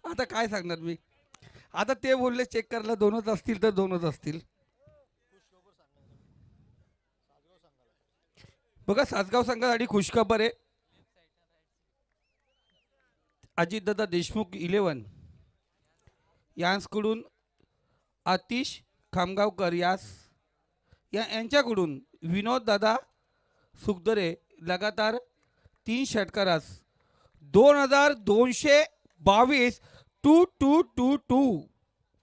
आता काय सांगणार मी. आता ते बोलले चेक करायला दोनच असतील तर दोनच असतील. बघा सासगाव संघासाठी खुशखबर आहे. अजितदादा देशमुख 11 यांकडून आतिश खामगावकर यांच्याकडून विनोद दादा सुखदरे लगातार 3 षटकारास 2222 टू टू टू टू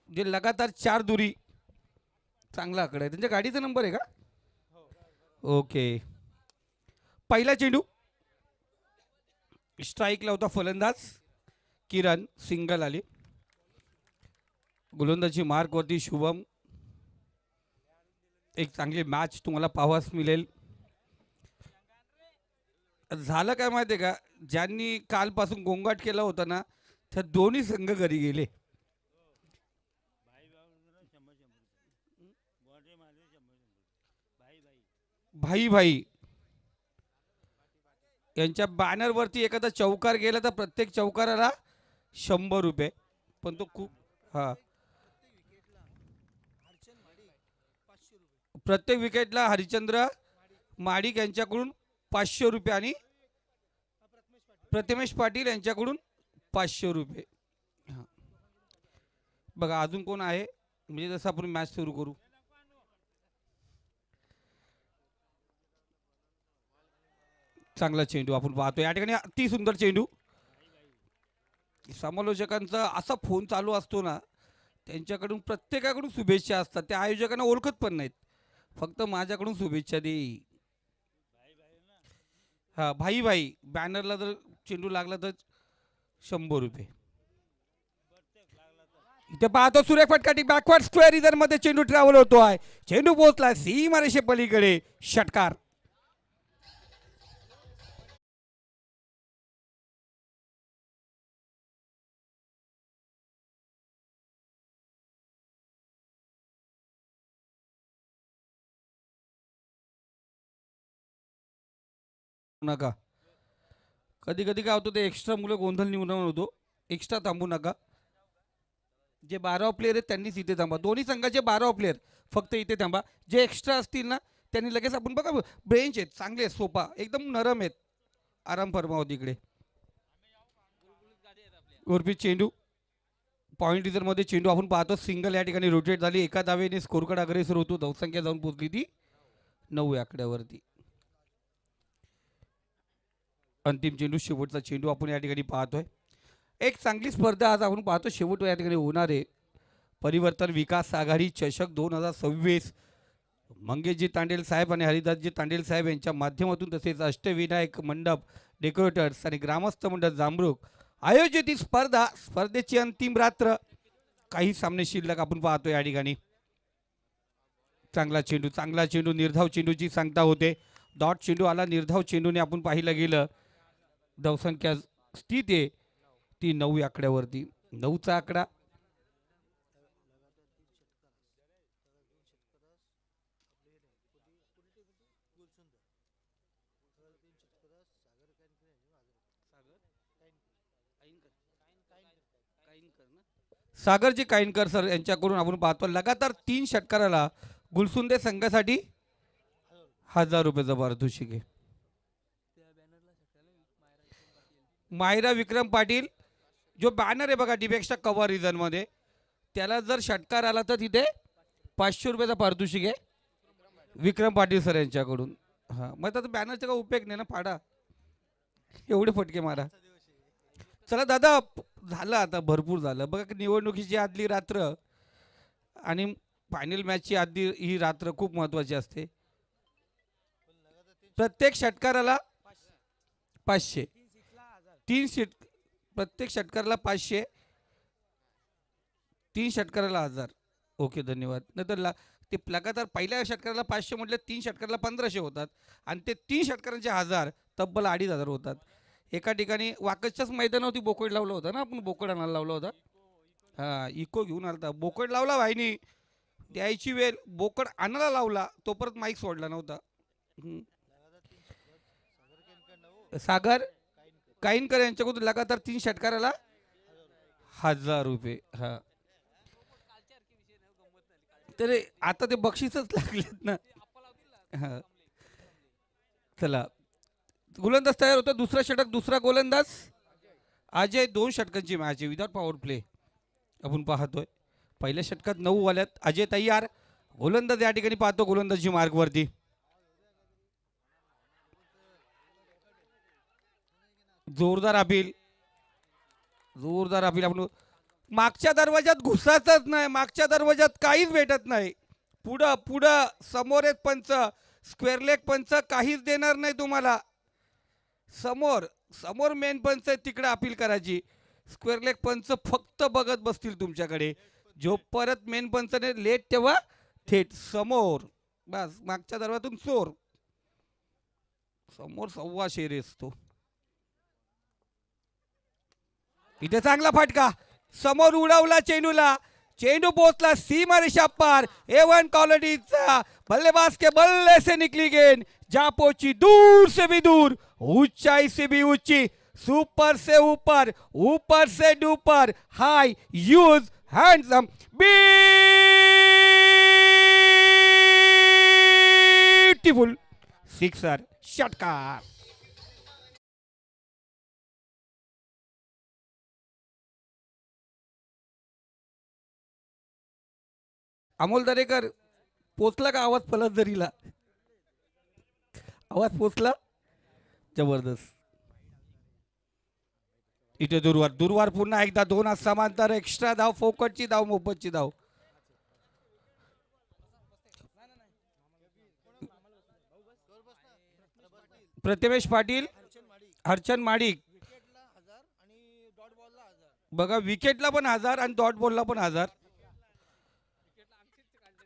जे लगातार 4 दुरी. चांगला आकडा आहे. त्यांच्या गाडीचा नंबर आहे का? ओके. पहिला चेंडू स्ट्राईकला होता फलंदाज किरण, सिंगल आली. गोलंदाजी मार्कवरती शुभम. एक चांगली मॅच तुम्हाला पाहावास मिळेल. झालं काय माहिती आहे का, ज्यांनी कालपासून गोंगाट केला होता ना त्या दोन्ही संघ घरी गेले. भाई भाई यांच्या बॅनरवरती एखादा चौकार गेला तर प्रत्येक चौकाराला 100 रुपये. पण तो खूप हा प्रत्येक विकेटला हरिश्चंद्र माडिक यांच्याकडून 500 रुपये आणि प्रथमेश पाटील यांच्याकडून 500 रुपये. हा बघा अजून कोण आहे म्हणजे जसं आपण मॅच सुरू करू. चांगला चेंडू आपण पाहतो या ठिकाणी. अति सुंदर चेंडू. समालोचकांचा असा फोन चालू असतो ना, त्यांच्याकडून प्रत्येकाकडून शुभेच्छा असतात. त्या आयोजकांना ओळखत पण नाहीत, फक्त माझ्याकडून शुभेच्छा दे. हा भाई भाई बॅनरला जर चेंडू लागला तर 100 रुपये. इथे पाहतो सुरेख फटकाटी बॅकवर्ड स्क्वेअर इधर मध्ये चेंडू ट्रॅव्हल होतो आहे. चेंडू पोहोचला सीमारेषे पलीकडे. षटकार. नका. कधी कधी काय होतं ते एक्स्ट्रा मुलं गोंधळ निर्माण होतो. एक्स्ट्रा थांबू नका. जे 12 प्लेयर आहेत त्यांनीच इथे थांबा. दोन्ही संघाचे 12 प्लेयर फक्त इथे थांबा. जे एक्स्ट्रा असतील ना त्यांनी लगेच आपण बघा बेंच आहेत चांगले आहेत, सोफा एकदम नरम आहेत, आराम फरमावं तिकडे. उर्फी चेंडू पॉईंट इधर मध्ये चेंडू आपण पाहतो सिंगल या ठिकाणी रोटेट झाली. एका धावेने स्कोरकडे अग्रेसर होतो. धावसंख्या जाऊन पोहोचली ती 9 आकड्यावरती. अंतिम चेंडू शेवटचा चेंडू आपण या ठिकाणी पाहतोय. एक चांगली स्पर्धा आज आपण पाहतो शेवट या ठिकाणी होणार आहे. परिवर्तन विकास आघाडी चषक 2026 मंगेशजी तांडेल साहेब आणि हरिदासजी तांडेल साहेब यांच्या माध्यमातून तसेच अष्टविनायक मंडप डेकोरेटर्स आणि ग्रामस्थ मंडळ जांभरूक आयोजित ही स्पर्धेची अंतिम रात्र. काही सामने शिल्लक आपण पाहतो या ठिकाणी. चांगला चेंडू निर्धाव चेंडूची सांगता होते. डॉट चेंडू आला निर्धाव चेंडूने आपण पाहिलं गेलं. धावसंख्या स्थित आहे ती 9 आकड्यावरती. 9चा आकडा. सागरजी काईनकर सर यांच्याकडून आपण पाहतो लगातार 3 षटकाराला गुलसुंदे संघासाठी 1000 रुपयाचा पारितोषिक आहे. मायरा विक्रम पाटील जो बॅनर आहे बघा डिबेक्सच्या कव्हर रिझन मध्ये त्याला जर षटकार आला तर तिथे 500 रुपयाचा पारितोषिक आहे विक्रम पाटील सर यांच्याकडून. हा मग आता बॅनरचा काय उपयोग नाही ना, फाडा एवढे फटके मारा. चला दादा झालं आता भरपूर झालं बघा. निवडणुकीची आदली रात्र आणि फायनल मॅचची आदली ही रात्र खूप महत्वाची असते. प्रत्येक षटकाराला 500. 3 षट प्रत्येक षटकाराला 500. 3 षटकाराला 1000. ओके धन्यवाद. नंतर ते लगातार पहिल्या षटकाराला 500 म्हटलं 3 षटकाराला 1500 होतात आणि ते 3 षटकारांचे 1000 तब्बल 2500 होतात. एका ठिकाणी वाकसच्याच मैदानावरती बोकड लावलं होतं ना आपण, बोकड आणायला लावला होता. हा इको घेऊन आलता बोकड लावला भाईनी. द्यायची वेळ बोकड आणायला लावला तो परत माईक सोडला नव्हता. सागर काईनकर यांच्याकडून लगातार 3 षटकाराला ₹1000. हा तर आता ते बक्षीसच लागलेत ना. हा चला, गोलंदाज तयार होता. दुसरा षटक, दुसरा गोलंदाज अजय. 2 षटकांची मॅच आहे विदाउट पॉवर प्ले आपण पाहतोय. पहिल्या षटकात 9 वाल्यात. अजय तयार. गोलंदाज या ठिकाणी पाहतो गोलंदाजी मार्गवरती. जोरदार अपील, जोरदार अपील. आपण मागच्या दरवाजात घुसायचंच नाही, मागच्या दरवाजात काहीच भेटत नाही. पुढं पुढं समोर आहेत पंच, स्क्वेअर लेग पंच काहीच देणार नाही तुम्हाला. समोर समोर मेन पंच आहे, तिकडे अपील करायची. स्क्वेअर लेग पंच फक्त बघत बसतील तुमच्याकडे. जो परत मेन पंचने लेट तेव्हा थेट समोर. बस मागच्या दरवाजातून चोर. समोर 1.25 असतो. इथे चांगला फटका, समोर उडवला चेंडूला. चेंडू पोहोचला सीमा रेषा पार. A1 क्वालिटीचा बल्लेबाज के बल्ले से निकली गेंद, जा पहुंची दूर से भी दूर, ऊंचाई से भी ऊंची, सुपर से ऊपर, ऊपर से डूपर, हाई यूज हैंडसम ब्यूटीफुल सिक्सर षटकार. अमोल दरेकर पोचला का आवाज फलंदाजीला? आवाज पोचला. जबरदस्त. इथे दुर्वार, दुर्वार पुन्हा एकदा 2 समांतर. एक्स्ट्रा धाव, फोकटची धाव, मोफतची धाव. प्रतिमेश पाटील, हरचंद माडिक. बघा विकेटला पण 1000 आणि डॉट बॉलला पण 1000.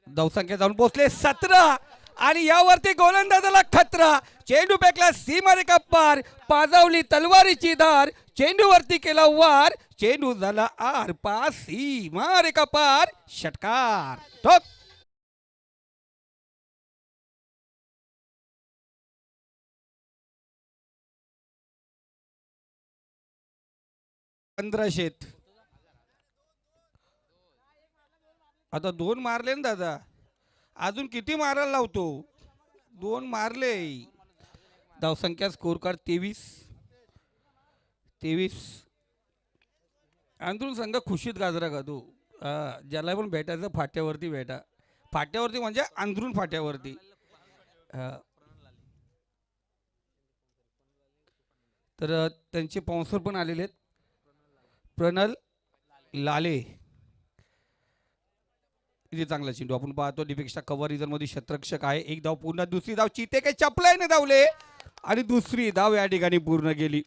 धावसंख्या जाऊन पोहोचले 17 आणि यावरती गोलंदाजाला खतरा. चेंडू फेकला सीमारेखा पार, पाजावली तलवारीची धार, चेंडूवरती केला वार, चेंडू झाला आर पार, सीमारेखा पार, षटकार. ठोक. 1500. आता 2 मारले ना दादा, अजून किती मारायला लावतो? 2 मारले. धावसंख्या स्कोर कार्ड 23. अंदरून संघ खुशीत गाजरा गातो. ज्याला पण भेटायचं फाट्यावरती भेटा. फाट्यावरती म्हणजे अंदरून फाट्यावरती. तर त्यांचे स्पॉन्सर पण आलेले आहेत. प्रणल लाले. इथे चांगला चेंडू आपण पाहतो. डिफेक्सच्या कव्हर रिझन मध्ये क्षेत्ररक्षक आहे. एक धाव पूर्ण, दुसरी धाव चिते काही चपलाईने धावले आणि दुसरी धाव या ठिकाणी पूर्ण केली.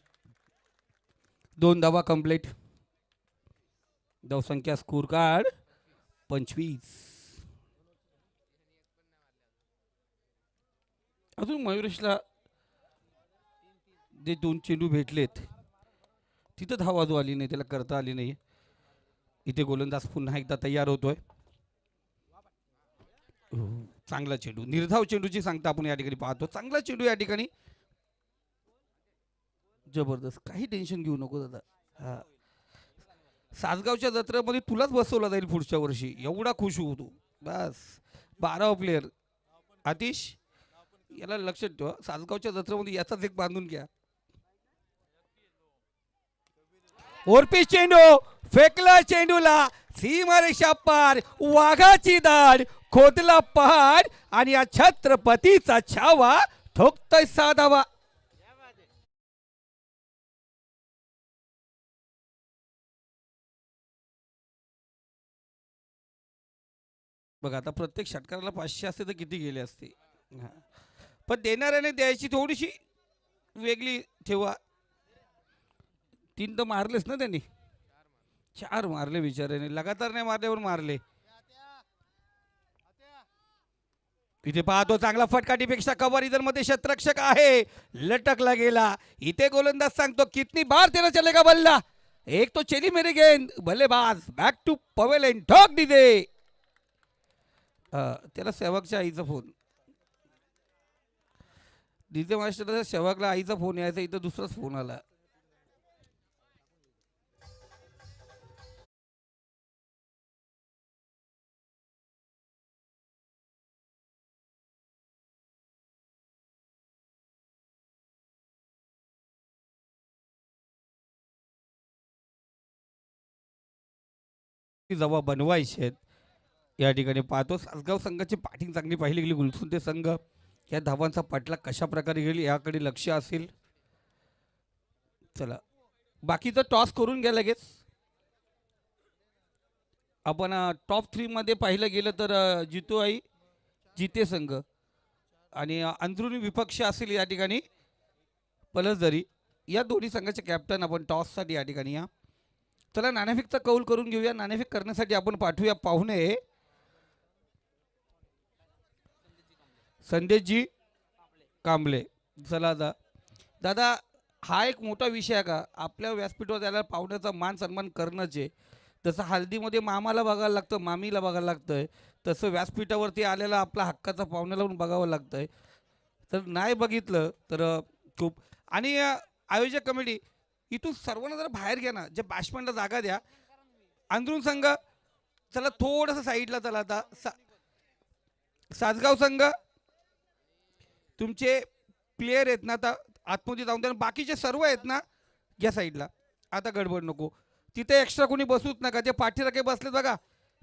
2 धावा कंप्लीट. धावसंख्या स्कोर कार्ड 25. अजून मयुरेशला जे 2 चेंडू भेटलेत तिथं धाव वाजू आली नाही, त्याला करता आली नाही. इथे गोलंदाज पुन्हा एकदा तयार होतोय. चांगला चेंडू, निर्धाव चेंडूची सांगता आपण या ठिकाणी पाहतो. चांगला चेंडू या ठिकाणी. जबरदस्त. काही टेन्शन घेऊ नको दादा. हा, सासगावच्या जत्रेमध्ये तुलाच बसवला जाईल पुढच्या वर्षी, एवढा खुश होतो. बस 12 प्लेयर. आतिश याला लक्षात ठेवा, सासगावच्या जत्रेमध्ये याचाच एक बांधून घ्या. ओरपी चेंडू फेकला, चेंडूला सीमारेषा पार, वाघाची दाढ, खोदला पहाड आणि या छत्रपतीचा छावा. ठोकतोय 6 धावा. बघा आता प्रत्येक षटकाराला 500 असते तर किती गेले असते. पण देणाऱ्याने द्यायची थोडीशी वेगळी ठेवा. 3 तर मारलेच ना त्यांनी. 4 मारले बिचाऱ्याने, लगातार नाही मारल्यावर मारले. इथे पाहतो चांगला फटका. डिफेक्सचा कव्हर इधर मध्ये क्षेत्ररक्षक आहे, लटकला गेला. इथे गोलंदाज सांगतो कितनी बार तेरा चलेगा बल्ला, एक तो चली मेरी गेंद. बल्लेबाज बॅक टू पवेलियन. ठोक दीजिए. त्याला सेवकच्या आईचा फोन. डीजे मास्टरला सेवकला आईचा फोन यायचा, इथं दुसराच फोन आला. जेव्हा बनवायचे आहेत या ठिकाणी पाहतो सासगाव संघाची बॅटिंग चांगली पाहिली गेली. गुलसुंदे संघ या धावांचा पटला कशा प्रकारे गेली याकडे लक्ष असेल. चला बाकीचं टॉस करून घ्या लगेच. आपण टॉप 3 मध्ये पाहिलं गेलं तर जितू आई जिते संघ आणि अंदरुनी विपक्ष असेल या ठिकाणी पलसदरी. या दोन्ही संघाचे कॅप्टन आपण टॉससाठी या ठिकाणी या. चला नाणेफेकचा कौल करून घेऊया. नाणेफेक करण्यासाठी आपण पाठवूया पाहुणे संदेशजी कांबळे. चला दादा हा एक मोठा विषय आहे का आपल्या व्यासपीठावर त्याला पाहुण्याचा मान सन्मान करणंच आहे. तसं हल्दीमध्ये मामाला बघायला लागतं मामीला बघायला लागतंय तसं व्यासपीठावरती आलेला आपला हक्काचा पाहुण्याला पण बघावं लागतंय. तर नाही बघितलं तर खूप. आणि आयोजक कमिटी इथून सर्वांना जरा बाहेर घ्या ना. जे बॅट्समॅनला जागा द्या. अंदरून संघ चला थोडंसं साईडला. चला आता सासगाव संघ तुमचे प्लेयर आहेत ना आता आतमध्ये जाऊन द्या. बाकीचे सर्व आहेत ना या साईडला. आता गडबड नको. तिथे एक्स्ट्रा कोणी बसूच नका. ते पाठीराखे बसलेत बघा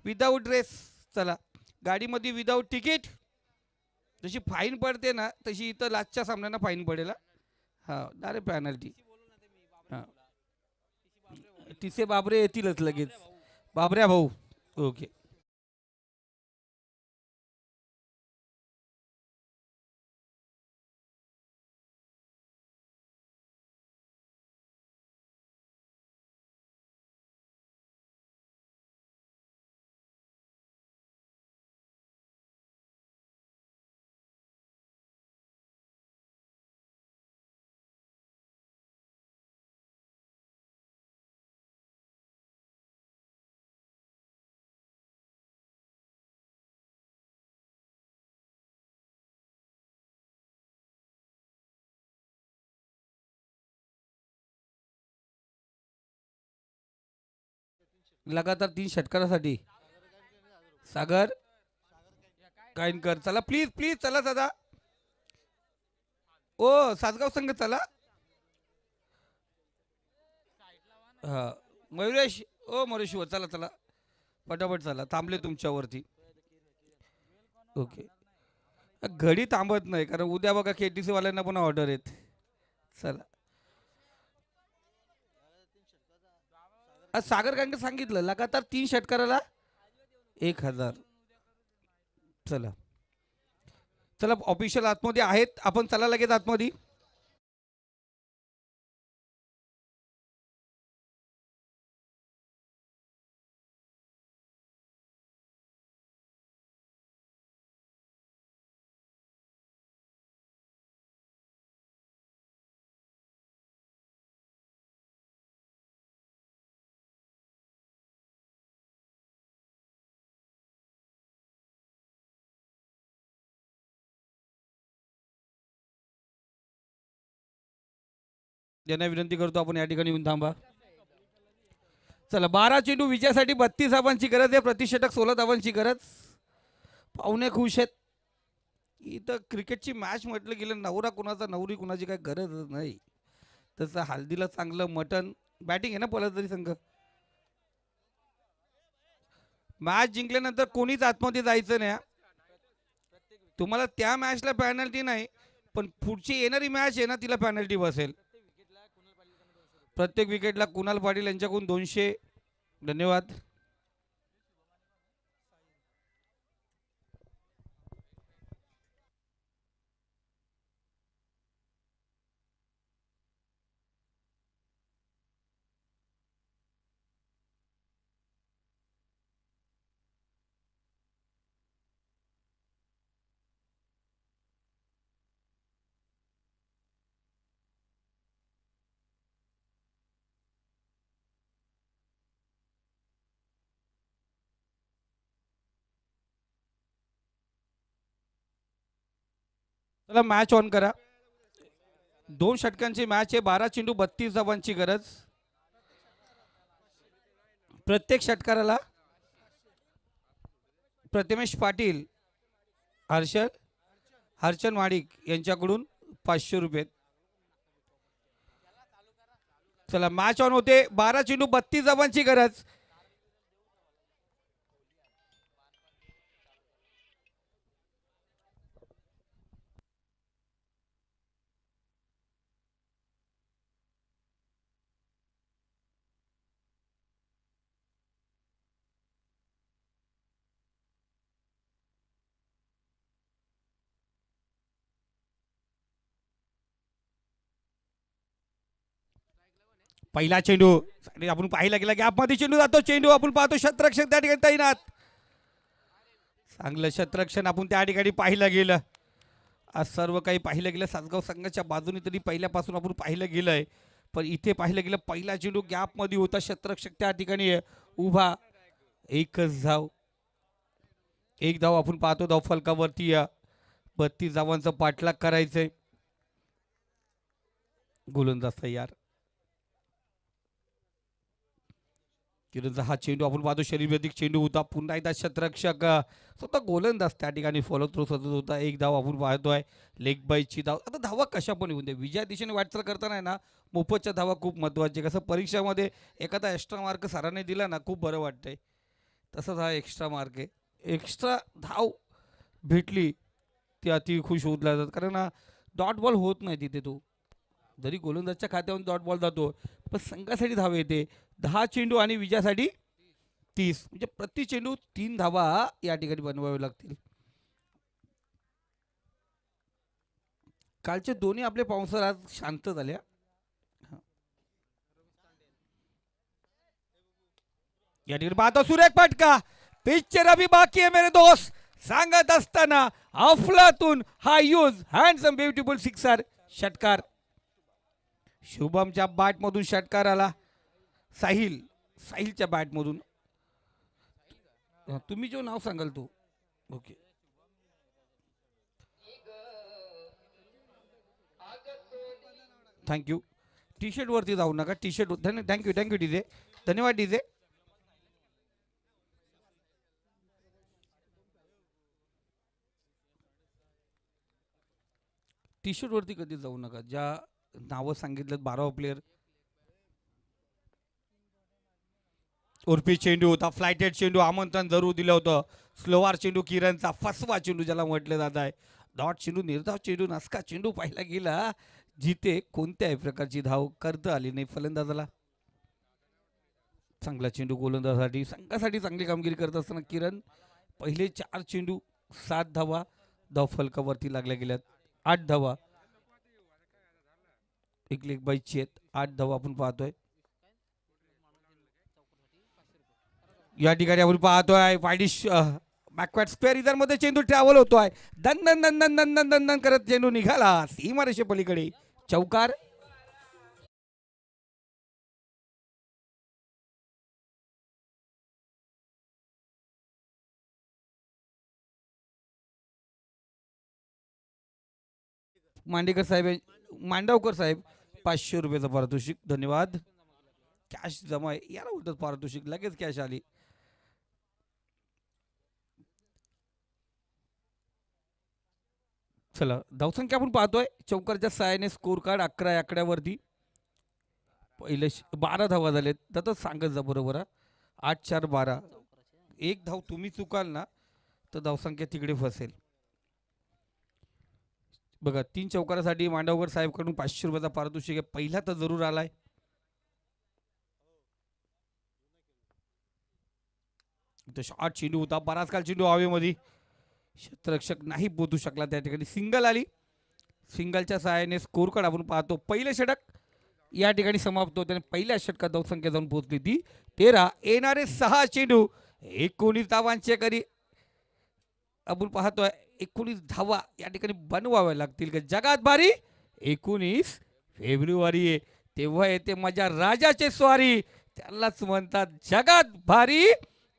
विदाऊट ड्रेस. चला गाडीमध्ये विदाऊट तिकीट. जशी फाईन पडते ना तशी इथं लास्टच्या सामन्यांना फाईन पडेल. हां डायरेक्ट पॅनल्टी. हां तिसे बाबरे येतीलच लगेच. बाबऱ्या भाऊ ओके. लगातार 3 षटकारासाठी सागर कायनकर. चला प्लीज प्लीज चला दादा. ओ सासगाव संघ चला. हा मयुरेश ओ मयुरेश्वर चला चला पटापट चला. थांबले तुमच्यावरती. ओके घडी थांबत नाही कारण उद्या बघा KTC वाल्यांना पण ऑर्डर आहेत. चला आज सागर कांडे सांगितलं लगातार 3 षटकाराला 1000. चला चला ऑफिशियल आतमध्ये आहेत आपण. चला लगेच आतमध्ये. ज्यांना विनंती करतो आपण या ठिकाणी येऊन थांबा. चला 12 चेंडू विजयासाठी 32 धावांची गरज आहे. प्रतिषटक 16 धावांची गरज. पाहुणे खुश आहेत. इथं क्रिकेटची मॅच म्हटलं गेलं नवरा कुणाचा नवरी कुणाची काही गरज नाही. तसं हल्दीला चांगलं मटन बॅटिंग आहे ना पलसदरी संघ. मॅच जिंकल्यानंतर कोणीच आतमध्ये जायचं नाही. तुम्हाला त्या मॅचला पॅनल्टी नाही पण पुढची येणारी मॅच आहे ना तिला पॅनल्टी बसेल. प्रत्येक विकेटला कुणाल पाटील यांच्याकडून 200. धन्यवाद. चला मॅच ऑन करा. 2 षटकांची मॅच आहे. 12 चेंडू 32 धावांची गरज. प्रत्येक षटकाराला प्रतिमेश पाटील हर्षन वाडिक यांच्याकडून 500 रुपये. चला मॅच ऑन होते. 12 चेंडू 32 धावांची गरज. पहिला चेंडू आणि आपण पाहिला गेला गॅपमध्ये चेंडू जातो. चेंडू आपण पाहतो क्षेत्ररक्षक त्या ठिकाणी तैनात. चांगलं क्षेत्ररक्षण आपण त्या ठिकाणी पाहिलं गेलं. आज सर्व काही पाहिलं गेलं सासगाव संघाच्या बाजूने तरी पहिल्यापासून आपण पाहिलं गेलंय. पण इथे पाहिलं गेलं पहिला चेंडू गॅपमध्ये होता. क्षेत्ररक्षक त्या ठिकाणी उभा. एकच धाव. एक धाव आपण पाहतो. धाव फलकावरती 32 धावांचा पाठलाग करायचंय. गोलंदाज तयार. किरणचा हा चेंडू आपण पाहतो शरीरवेदिक चेंडू होता. पुन्हा एकदा क्षेत्ररक्षक स्वतः गोलंदाज त्या ठिकाणी फॉलो थ्रू सतत होता. एक धाव आपण पाहतोय. लेग बाईची धाव. आता धावा कशा पण होऊन दे विजया दिशेने वाटचाल करताना आहे ना मोफतच्या धावा खूप महत्त्वाचे. कसं परीक्षामध्ये एखादा एक्स्ट्रा मार्क सरांनी दिला ना खूप बरं वाटतंय. तसंच हा एक्स्ट्रा मार्क आहे. एक्स्ट्रा धाव भेटली ती अति खुश होत जातात. कारण डॉट बॉल होत नाही तिथे तो. जरी गोलंदाजच्या खात्यावरून डॉट बॉल जातो पण संघासाठी धाव येते. 10 चेंडू आणि विजयासाठी 30 म्हणजे प्रति चेंडू 3 धावा या ठिकाणी बनवावे लागतील. कालचे दोन्ही आपले पाऊसर आज शांत झाल्या. या ठिकाणी पाहतो सुरेख फटका. पिक्चर अभी बाकी है मेरे दोस्त. सांगत असताना अफलातून हा यूज हँडसम ब्युटिफुल सिक्सर. षटकार शुभमच्या बॅटमधून षटकार आला. साहिलच्या बॅटमधून. तुम्ही जो नाव सांगाल तो ओके. थँक्यू. टी शर्ट वरती जाऊ नका. T shirt thank you DJ. धन्यवाद डीजे. टी शर्ट वरती कधी जाऊ नका. ज्या नावं सांगितलं 12 प्लेयर. उर्फी चेंडू होता. फ्लायटेड चेंडू आमंत्रण जरूर दिलं होतं. स्लोवार चेंडू किरणचा फसवा चेंडू ज्याला म्हटलं जात आहे. डॉट चेंडू निर्धाव चेंडू नसका चेंडू पाहिला गेला जिथे कोणत्याही प्रकारची धाव करता आली नाही फलंदाजाला. चांगला चेंडू गोलंदाजासाठी संघासाठी चांगली कामगिरी करत असताना किरण पहिले 4 चेंडू 7 धावा. धाव फलकावरती लागल्या गेल्यात 8 धावा. एक लेग बाईची आहेत 8 धावा आपण पाहतोय. या ठिकाणी आपण पाहतोय वाईडिश बॅकवर्ड स्क्वेअर इधर मध्ये चेंडू ट्रॅव्हल होतोय. दन दन दन दन दन दन दन दन करत चेंडू निघाला सीमारेषे पलीकडे. चौकार. मांडवकर साहेब 500 रुपयाचं पारितोषिक. धन्यवाद. कॅश जमा आहे याला बोलतात पारितोषिक. लगेच कॅश आली. चला धावसंख्या आपण पाहतोय चौकारच्या सहाय्याने स्कोर कार्ड 11 आकड्यावरती. पहिले 12 धावा झालेत. तर सांगत जा बरोबर. 8-4-12. एक धाव तुम्ही चुकाल ना तर धावसंख्या तिकडे फसेल. बघा 3 चौकारासाठी मांडवकर साहेबकडून 500 रुपयाचा पारितोषिक आहे. पहिला तर जरूर आलाय. शॉर्ट चेंडू होता. बराच काल चेंडू हवेमध्ये. क्षेत्ररक्षक नाही पोहोचू शकला त्या ठिकाणी. सिंगल आली. सिंगलच्या सहाय्याने स्कोर कार्ड आपण पाहतो. पहिले षटक या ठिकाणी समाप्त होते आणि पहिल्या षटकात धावसंख्या जाऊन पोहोचली ती 13. येणारे 6 चेंडू 19 धावांचे करी आपण पाहतोय. 19 धावा या ठिकाणी बनवाव्या लागतील. जगात भारी 19 फेब्रुवारी आहे तेव्हा येते मजा राजाचे स्वारी. त्यालाच म्हणतात जगात भारी.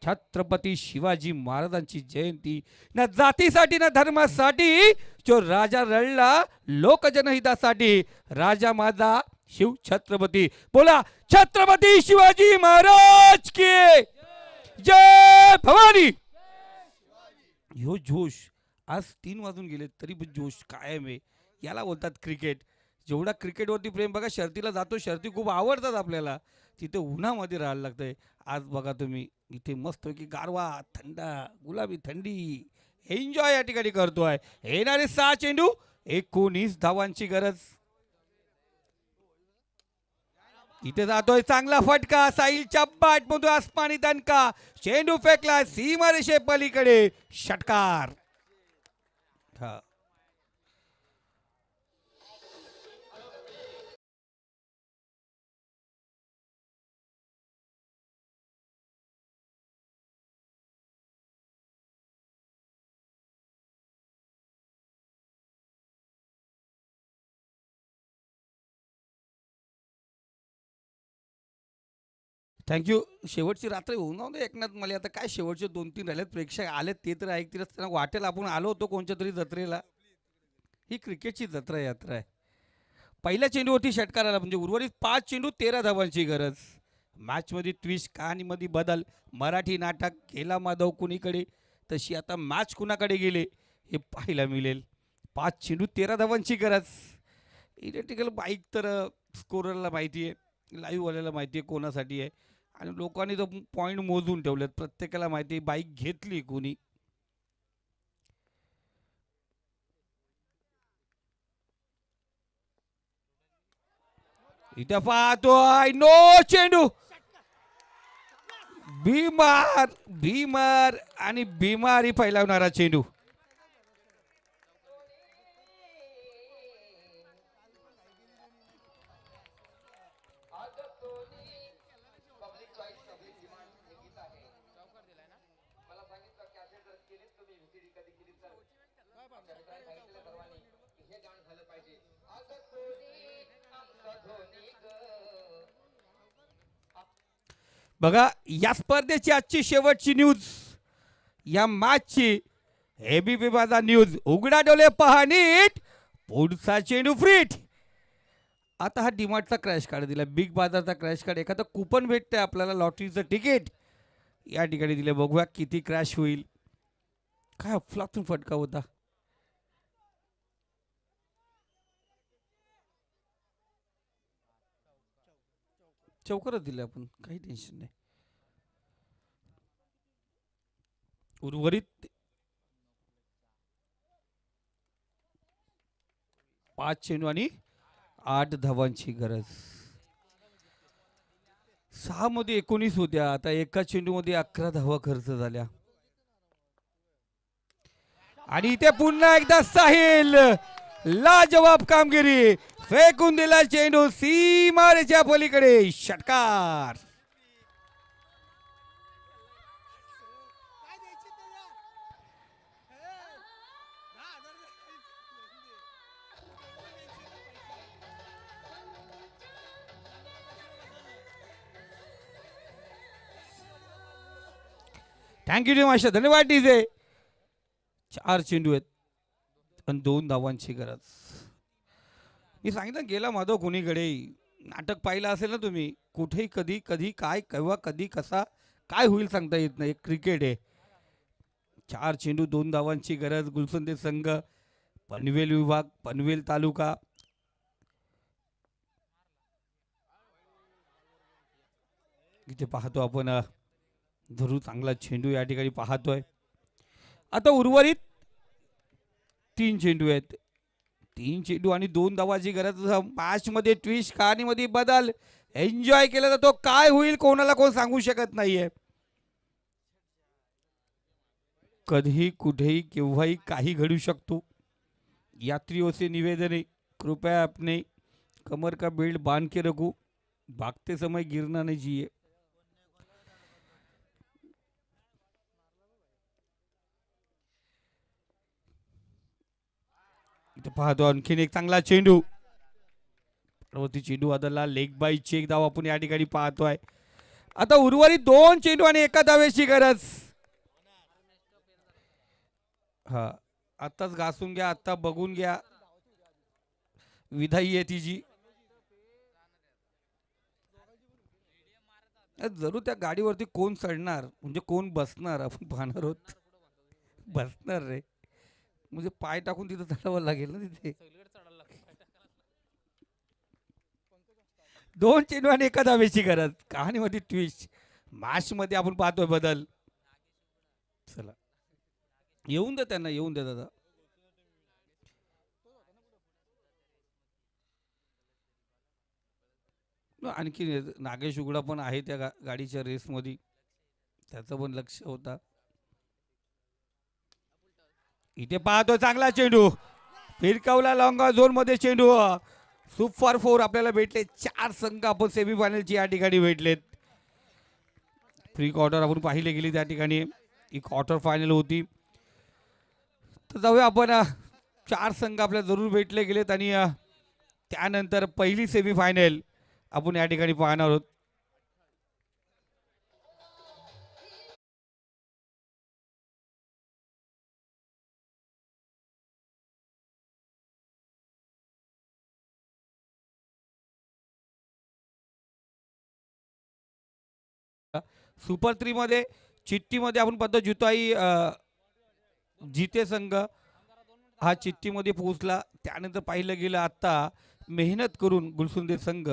छत्रपती शिवाजी महाराजांची जयंती. ना जातीसाठी ना धर्मासाठी जो राजा रडला लोकजनहितासाठी. राजा माझा शिव छत्रपती. बोला छत्रपती शिवाजी महाराज की जय भवानी. ह्यो जोश आज 3 वाजून गेले तरी पण जोश कायम आहे. याला बोलतात क्रिकेट. जेवढा क्रिकेटवरती प्रेम बघा शर्तीला जातो. शर्ती खूप आवडतात आपल्याला. तिथे उन्हामध्ये राहायला लागतंय. आज बघा तुम्ही इथे मस्त की गारवा थंड गुलाबी थंडी एन्जॉय या ठिकाणी करतोय. येणारे 6 चेंडू 19 धावांची गरज. इथे जातोय चांगला फटका. साहिलच्या बॅटमधून आसमानी दणका. चेंडू फेकला सीमारेषे पलीकडे. षटकार. थँक्यू. शेवटची रात्र होऊन जाऊ दे एकनाथ मला. आता काय शेवटचे 2-3 राहिलेत, प्रेक्षक आलेत ते तर ऐकतीलच. त्यांना वाटेल आपण आलो होतो कोणत्या तरी जत्रेला. ही क्रिकेटची जत्रा यात्रा आहे. पहिल्या चेंडूवरती षटकार आला म्हणजे उर्वरित 5 चेंडू 13 धावांची गरज. मॅचमध्ये ट्विस्ट, कहाणीमध्ये बदल. मराठी नाटक गेला माधव कुणीकडे, तशी आता मॅच कुणाकडे गेले हे पाहायला मिळेल. 5 चेंडू 13 धावांची गरज. इलेक्ट्रिकल बाईक तर स्कोररला माहिती आहे, लाईव्हवाल्याला माहिती आहे कोणासाठी आहे, आणि लोकांनी तर पॉईंट मोजून ठेवलेत. प्रत्येकाला माहिती आहे बाईक घेतली कोणी. इथं पाहतोय नो चेंडू. भीमार भीमार आणि बिमारी फैलावणारा चेंडू. बघा या स्पर्धेची आजची शेवटची न्यूज, या मॅचची एबीपी माझा न्यूज. उघडा डोळे पहा नीट, पुढचा चेंडू फ्रीट. आता हा डीमार्टचा क्रॅश कार्ड दिला, बिग बाजारचा क्रॅश कार्ड. एखादं कुपन भेटतंय आपल्याला, लॉटरीचं तिकीट या ठिकाणी दिले. बघूया किती क्रॅश होईल. काय अफलातून फटका होता. चौकारच दिले आपण, काही टेन्शन नाही. उर्वरित 5 चेंडू आणि 8 धावांची गरज. 6 मध्ये 19 होत्या, आता एका चेंडू मध्ये 11 धावा खर्च झाल्या. आणि इथे पुन्हा एकदा साहिल लाजवाब कामगिरी. फेकून दिला चेंडू सीमारेच्या पलीकडे. षटकार. थँक्यू मास्टर, धन्यवाद डीजे. 4 चेंडू आहेत आणि 2 धावांची गरज. मी सांगितलं गेला माधव कोणीकडे. नाटक पाहिलं असेल ना तुम्ही, कुठेही कधी कधी काय केव्हा कधी कसा काय होईल सांगता येत नाही. क्रिकेट आहे. 4 चेंडू 2 धावांची गरज. गुलसंदे संघ, पनवेल विभाग, पनवेल तालुका. इथे पाहतो आपण धरू चांगला चेंडू या ठिकाणी पाहतोय. आता उर्वरित 3 चेंडू आहेत. 3 चेंडू आणि 2 धावाची गरज. मॅच मध्ये ट्विस्ट, कहाणीमध्ये बदल. एन्जॉय केला जातो. काय होईल कोणाला कोण सांगू शकत नाहीये. कधीही कुठेही केव्हाही काही घडू शकतो. यात्रियों से निवेदन है, कृपया अपने कमर का बेल्ट बांध के रखो, भागते समय गिरना नहीं चाहिए. इथे पाहतो आणखीन एक चांगला चेंडू. चेंडू आदरला लेग बाय चेक धाव आपण या ठिकाणी पाहतोय. आता उर्वरित 2 चेंडू आणि 1 धावेची गरज. हा आताच घासून घ्या, आता बघून घ्या. विधाई आहे तिची. जरूर त्या गाडीवरती कोण चढणार म्हणजे कोण बसणार आपण पाहणार आहोत. बसणार रे म्हणजे पाय टाकून तिथं चढावं लागेल ना तिथे. 2 चेंडू आणि 1 धावेची गरज. कहाणीमध्ये ट्विस्ट, मॅच मध्ये आपण पाहतोय बदल. चला येऊन द्या त्यांना, येऊन द्या दादा. आणखी नागेश उघडा पण आहे त्या गाडीच्या रेसमध्ये, त्याचं पण लक्ष होता. इथे पाहतो चांगला चेंडू फिरकावला. लॉंग झोन मध्ये चेंडू. सुपर 4 आपल्याला भेटले. 4 संघ आपण सेमीफायनलची या ठिकाणी भेटलेत. प्री क्वार्टर आपण पाहिले गेली त्या ठिकाणी. ही क्वार्टर फायनल होती. तर जाऊया आपण 4 संघ आपल्याला जरूर भेटले गेलेत आणि त्यानंतर पहिली सेमीफायनल आपण या ठिकाणी पाहणार आहोत. सुपर 3 मध्ये चिठ्ठीमध्ये आपण पाहतो जुताई जिते संघ चिठ्ठीमध्ये पोहोचला. त्यानंतर पाहिलं गेलं आता मेहनत करून गुलसुंदे संघ